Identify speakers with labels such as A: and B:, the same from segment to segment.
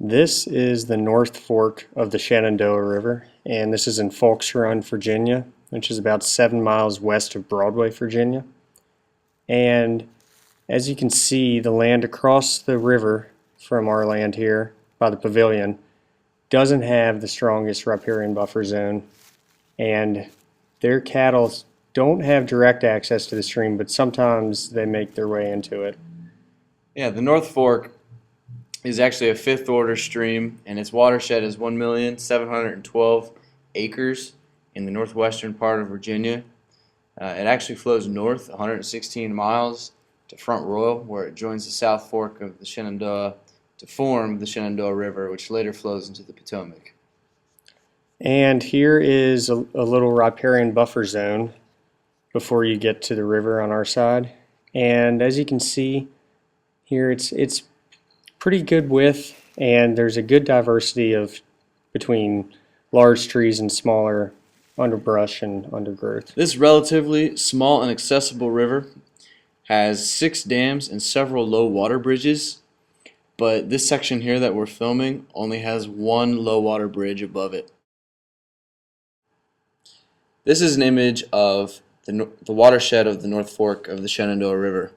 A: This is the North Fork of the Shenandoah River, and this is in Falks Run, Virginia, which is about 7 miles west of Broadway, Virginia. And as you can see, the land across the river from our land here by the pavilion doesn't have the strongest riparian buffer zone, and their cattle don't have direct access to the stream, but sometimes they make their way into it.
B: Yeah, the North Fork is actually a fifth order stream, and its watershed is 1,712 acres in the northwestern part of Virginia. It actually flows north 116 miles to Front Royal, where it joins the South Fork of the Shenandoah to form the Shenandoah River, which later flows into the Potomac.
A: And here is a little riparian buffer zone before you get to the river on our side. And as you can see here, it's pretty good width, and there's a good diversity of between large trees and smaller underbrush and undergrowth.
B: This relatively small and accessible river has 6 dams and several low water bridges, but this section here that we're filming only has one low water bridge above it. This is an image of the watershed of the North Fork of the Shenandoah River.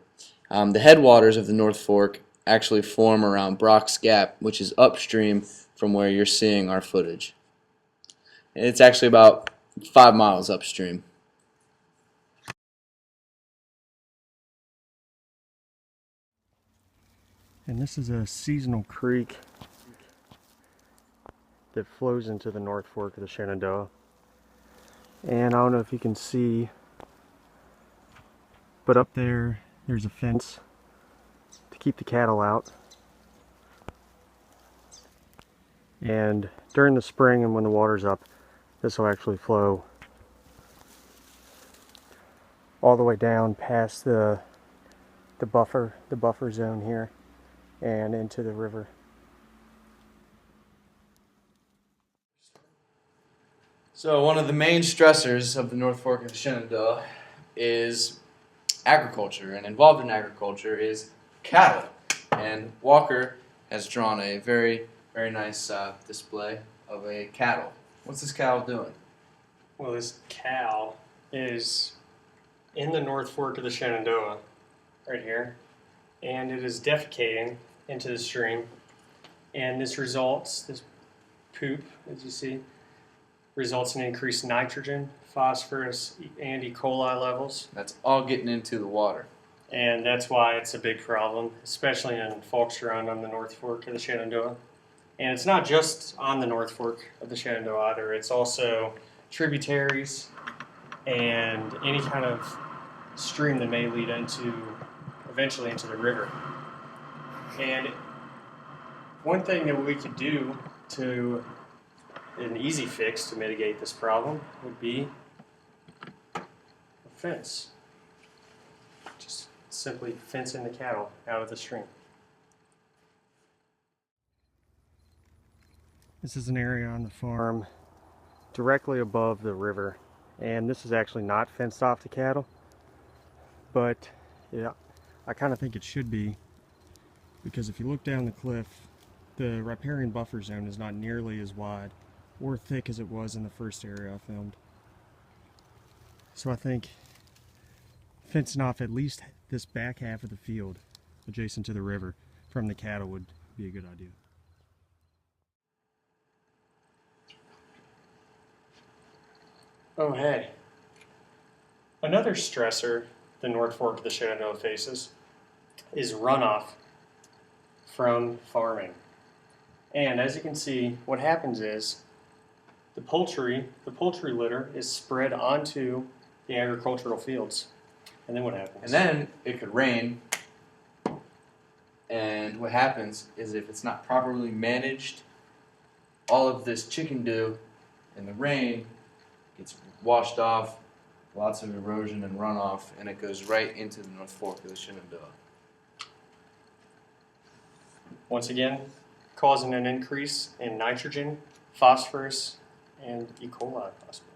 B: The headwaters of the North Fork actually form around Brock's Gap, which is upstream from where you're seeing our footage. It's actually about 5 miles upstream.
A: And this is a seasonal creek that flows into the North Fork of the Shenandoah. And I don't know if you can see, but up there's a fence to keep the cattle out. And during the spring and when the water's up, this will actually flow all the way down past the buffer zone here and into the river.
B: So one of the main stressors of the North Fork of the Shenandoah is agriculture, and involved in agriculture is cattle. And Walker has drawn a very, very nice display of a cattle. What's this cow doing?
A: Well, this cow is in the North Fork of the Shenandoah, right here, and it is defecating into the stream. And this poop, as you see, results in increased nitrogen, phosphorus, and E. coli levels.
B: That's all getting into the water.
A: And that's why it's a big problem, especially in Falks Run on the North Fork of the Shenandoah. And it's not just on the North Fork of the Shenandoah either. It's also tributaries and any kind of stream that may lead eventually into the river. And one thing that we could do an easy fix to mitigate this problem would be a fence. Just simply fencing the cattle out of the stream. This is an area on the farm directly above the river, and this is actually not fenced off to cattle, but yeah, I kind of think it should be, because if you look down the cliff, the riparian buffer zone is not nearly as wide or thick as it was in the first area I filmed. So I think fencing off at least this back half of the field adjacent to the river from the cattle would be a good idea. Oh hey, another stressor the North Fork of the Shenandoah faces is runoff from farming. And as you can see, what happens is the poultry litter is spread onto the agricultural fields. And then what happens?
B: And then it could rain, and what happens is if it's not properly managed, all of this chicken dew in the rain gets washed off, lots of erosion and runoff, and it goes right into the North Fork of the Shenandoah.
A: Once again, causing an increase in nitrogen, phosphorus, and E. coli possibly.